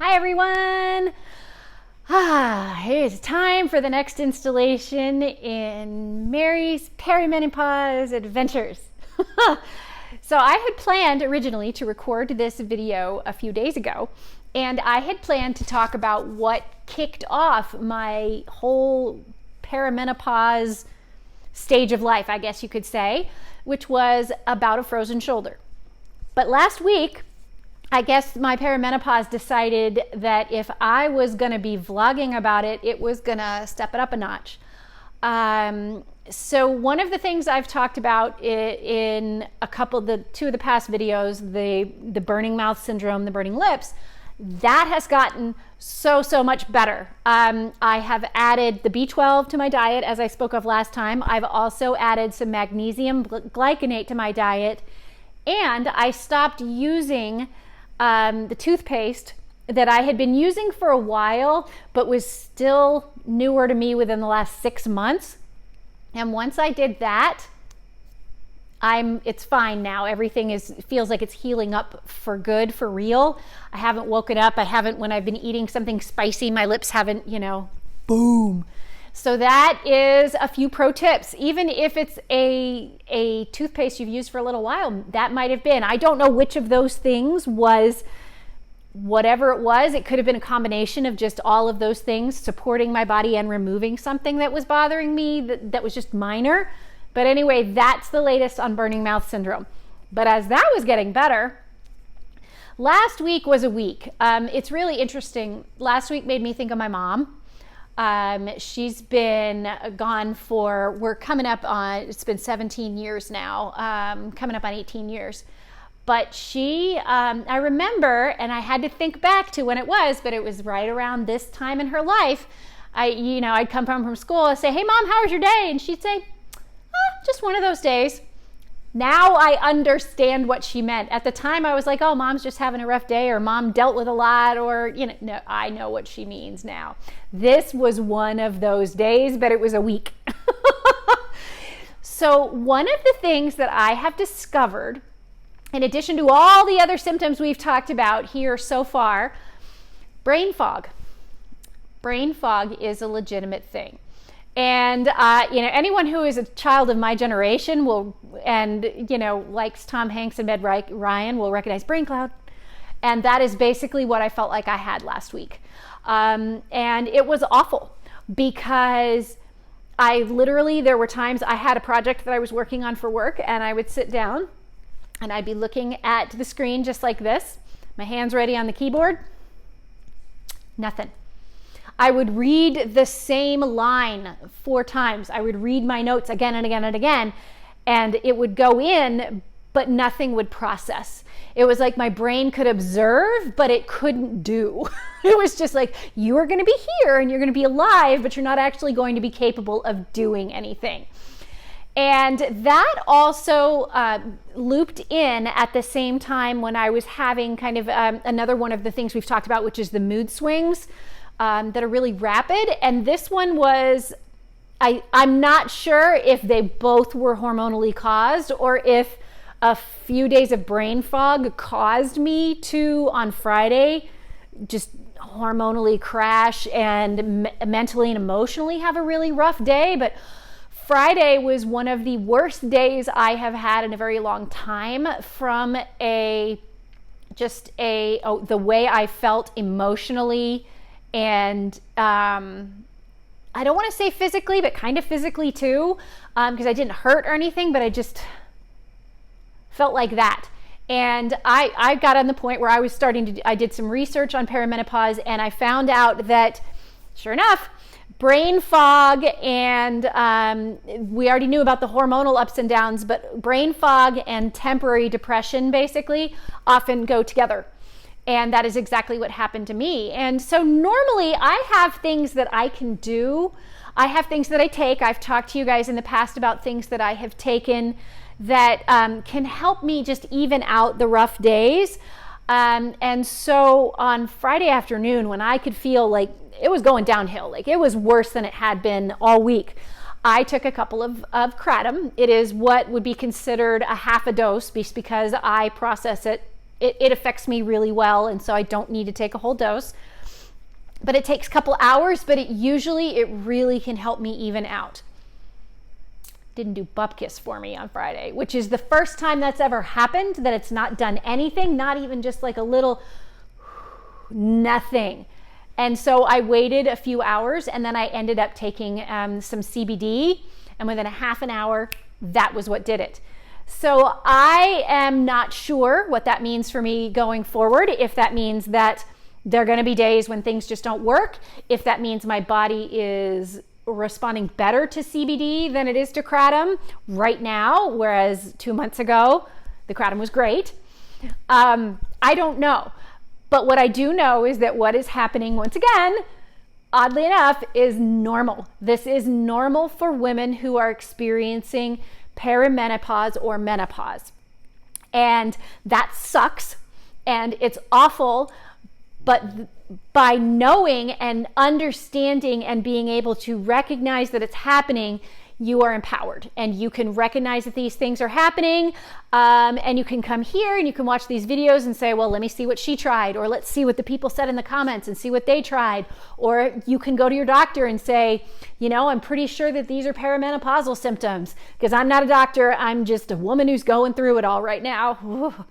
Hi everyone! It's time for the next installation in Mary's Perimenopause Adventures. So I had planned originally to record this video a few days ago, and I had planned to talk about what kicked off my whole perimenopause stage of life, I guess you could say, which was about a frozen shoulder. But last week, I guess my perimenopause decided that if I was going to be vlogging about it, it was going to step it up a notch. So one of the things I've talked about in two of the past videos, the burning mouth syndrome, the burning lips, that has gotten so much better. I have added the B12 to my diet, as I spoke of last time. I've also added some magnesium glycinate to my diet, and I stopped using the toothpaste that I had been using for a while, but was still newer to me within the last 6 months. And once I did that, it's fine now. Everything feels like it's healing up for good, for real. I haven't woken up. When I've been eating something spicy, my lips haven't, boom. So that is a few pro tips. Even if it's a toothpaste you've used for a little while, that might have been. I don't know which of those things was whatever it was. It could have been a combination of just all of those things supporting my body and removing something that was bothering me that was just minor. But anyway, that's the latest on burning mouth syndrome. But as that was getting better, last week was a week. It's really interesting. Last week made me think of my mom. She's been gone we're coming up on, it's been 17 years now, coming up on 18 years. But I remember, and I had to think back to when it was, but it was right around this time in her life. I'd come home from school and say, "Hey Mom, how was your day?" And she'd say, "Just one of those days." Now I understand what she meant. At the time I was like, "Oh, Mom's just having a rough day," or "Mom dealt with a lot," or, no, I know what she means now. This was one of those days, but it was a week. So one of the things that I have discovered, in addition to all the other symptoms we've talked about here so far, brain fog. Brain fog is a legitimate thing. And, anyone who is a child of my generation likes Tom Hanks and Meg Ryan will recognize brain cloud. And that is basically what I felt like I had last week. And it was awful because there were times I had a project that I was working on for work, and I would sit down and I'd be looking at the screen just like this, my hands ready on the keyboard, nothing. I would read the same line 4 times. I would read my notes again and again and again, and it would go in, but nothing would process. It was like my brain could observe, but it couldn't do. It was just like, you are going to be here and you're going to be alive, but you're not actually going to be capable of doing anything. And that also looped in at the same time when I was having kind of another one of the things we've talked about, which is the mood swings. That are really rapid, and this one was, I'm not sure if they both were hormonally caused or if a few days of brain fog caused me to, on Friday, just hormonally crash and mentally and emotionally have a really rough day. But Friday was one of the worst days I have had in a very long time, from the way I felt emotionally. And I don't want to say physically, but kind of physically too, because I didn't hurt or anything, but I just felt like that. And I got on the point where I did some research on perimenopause, and I found out that, sure enough, brain fog and we already knew about the hormonal ups and downs, but brain fog and temporary depression basically often go together. And that is exactly what happened to me. And so normally I have things that I can do. I have things that I take. I've talked to you guys in the past about things that I have taken that can help me just even out the rough days. And so on Friday afternoon, when I could feel like it was going downhill, like it was worse than it had been all week, I took a couple of Kratom. It is what would be considered a half a dose because I process it it affects me really well, and so I don't need to take a whole dose. But it takes a couple hours, but it really can help me even out. Didn't do bupkis for me on Friday, which is the first time that's ever happened, that it's not done anything, not even just like a little nothing. And so I waited a few hours, and then I ended up taking some CBD, and within a half an hour, that was what did it. So I am not sure what that means for me going forward, if that means that there are going to be days when things just don't work, if that means my body is responding better to CBD than it is to Kratom right now, whereas 2 months ago, the Kratom was great. I don't know. But what I do know is that what is happening, once again, oddly enough, is normal. This is normal for women who are experiencing perimenopause or menopause. And that sucks, and it's awful. But by knowing and understanding and being able to recognize that it's happening, you are empowered, and you can recognize that these things are happening, and you can come here and you can watch these videos and say, well, let me see what she tried, or let's see what the people said in the comments and see what they tried. Or you can go to your doctor and say, you know, I'm pretty sure that these are perimenopausal symptoms, because I'm not a doctor, I'm just a woman who's going through it all right now.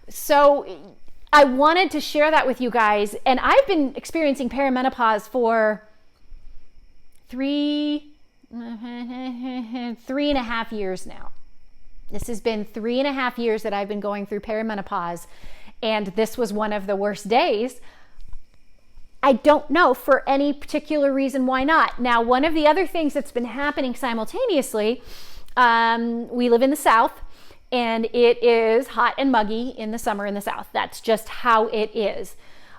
So I wanted to share that with you guys, and I've been experiencing perimenopause for 3.5 years now. This has been 3.5 years that I've been going through perimenopause, and this was one of the worst days. I don't know for any particular reason why not. Now, one of the other things that's been happening simultaneously, we live in the South, and it is hot and muggy in the summer in the South. That's just how it is.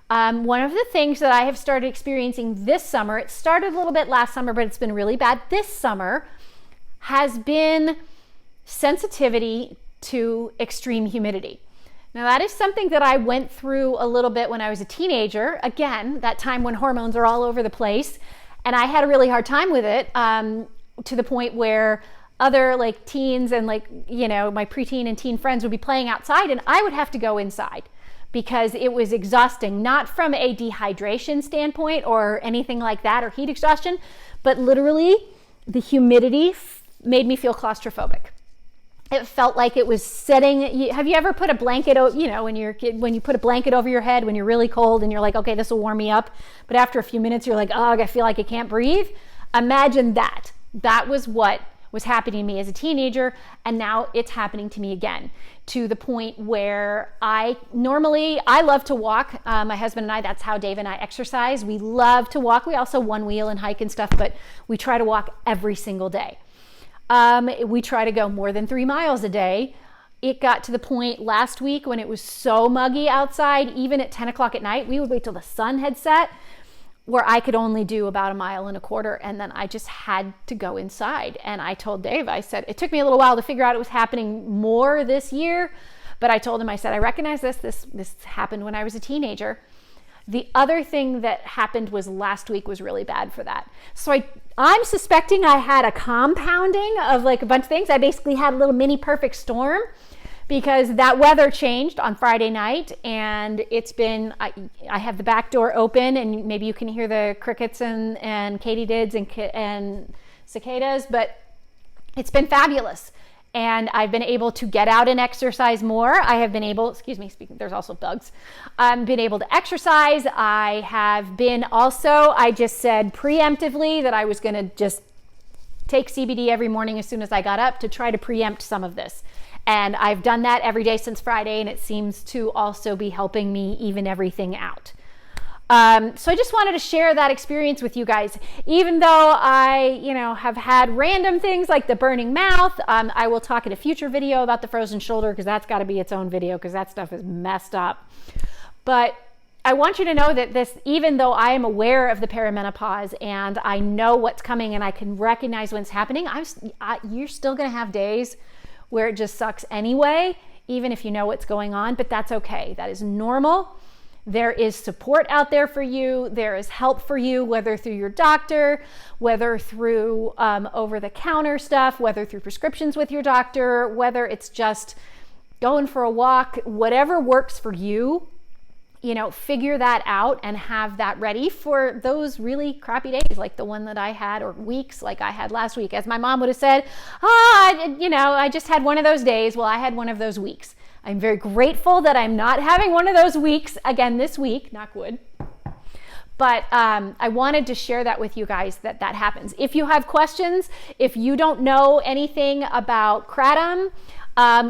One of the things that I have started experiencing this summer, it started a little bit last summer, but it's been really bad this summer, has been sensitivity to extreme humidity. Now, that is something that I went through a little bit when I was a teenager. Again, that time when hormones are all over the place, and I had a really hard time with it, to the point where other like teens and like, you know, my preteen and teen friends would be playing outside, and I would have to go inside because it was exhausting, not from a dehydration standpoint or anything like that, or heat exhaustion, but literally the humidity made me feel claustrophobic. It felt like it was setting. Have you ever put a blanket, you know, when you put a blanket over your head when you're really cold and you're like, okay, this will warm me up, but after a few minutes you're like, oh, I feel like I can't breathe? Imagine that. That was what was happening to me as a teenager, and now it's happening to me again, to the point where I love to walk. My husband and I, that's how Dave and I exercise. We love to walk. We also one wheel and hike and stuff, but we try to walk every single day. We try to go more than 3 miles a day. It got to the point last week when it was so muggy outside, even at 10 o'clock at night, we would wait till the sun had set, where I could only do about 1.25 miles, and then I just had to go inside. And I told Dave, I said, it took me a little while to figure out it was happening more this year, but I told him, I said, I recognize this happened when I was a teenager. The other thing that happened was last week was really bad for that. So I'm suspecting I had a compounding of like a bunch of things. I basically had a little mini perfect storm, because that weather changed on Friday night, and it's been, I have the back door open, and maybe you can hear the crickets and katydids and cicadas, but it's been fabulous. And I've been able to get out and exercise more. I have been able, there's also bugs. I've been able to exercise. I have been also, I just said preemptively that I was gonna just take CBD every morning as soon as I got up to try to preempt some of this. And I've done that every day since Friday, and it seems to also be helping me even everything out. So I just wanted to share that experience with you guys. Even though I, have had random things like the burning mouth, I will talk in a future video about the frozen shoulder, because that's got to be its own video, because that stuff is messed up. But I want you to know that this, even though I am aware of the perimenopause and I know what's coming and I can recognize when it's happening, you're still going to have days where it just sucks anyway, even if you know what's going on, but that's okay. That is normal. There is support out there for you. There is help for you, whether through your doctor, whether through over-the-counter stuff, whether through prescriptions with your doctor, whether it's just going for a walk, whatever works for you, you know, figure that out and have that ready for those really crappy days like the one that I had, or weeks like I had last week. As my mom would have said, you know, I just had one of those days. Well, I had one of those weeks. I'm very grateful that I'm not having one of those weeks again this week, knock wood. But I wanted to share that with you guys, that happens. If you have questions, if you don't know anything about Kratom,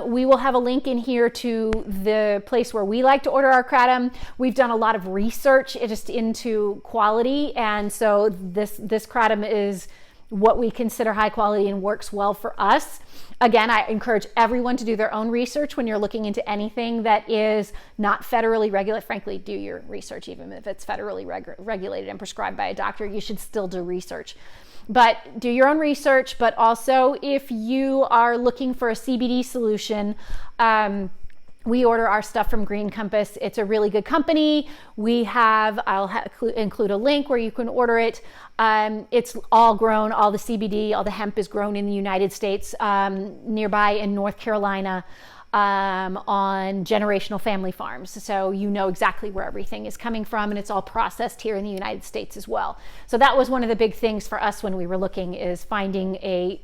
we will have a link in here to the place where we like to order our Kratom. We've done a lot of research just into quality, and so this Kratom is what we consider high quality and works well for us. Again, I encourage everyone to do their own research when you're looking into anything that is not federally regulated. Frankly, do your research. Even if it's federally regulated and prescribed by a doctor, you should still do research. But do your own research. But also, if you are looking for a CBD solution, we order our stuff from Green Compass. It's a really good company. I'll include a link where you can order it. It's all grown, all the CBD, all the hemp is grown in the United States, nearby in North Carolina, on generational family farms. So you know exactly where everything is coming from, and it's all processed here in the United States as well. So that was one of the big things for us when we were looking, is finding a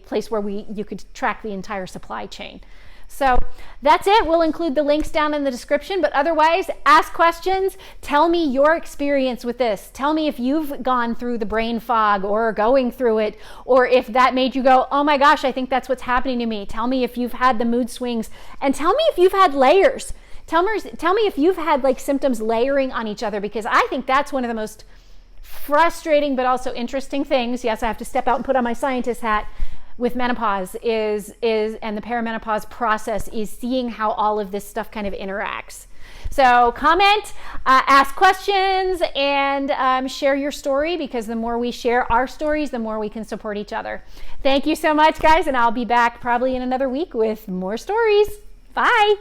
place where you could track the entire supply chain. So that's it. We'll include the links down in the description, but otherwise, ask questions. Tell me your experience with this. Tell me if you've gone through the brain fog or going through it, or if that made you go, oh my gosh, I think that's what's happening to me. Tell me if you've had the mood swings, and tell me if you've had layers. Tell me if you've had like symptoms layering on each other, because I think that's one of the most frustrating but also interesting things. Yes, I have to step out and put on my scientist hat. With menopause and the perimenopause process is seeing how all of this stuff kind of interacts. So comment, ask questions, and share your story, because the more we share our stories, the more we can support each other. Thank you so much, guys, and I'll be back probably in another week with more stories. Bye.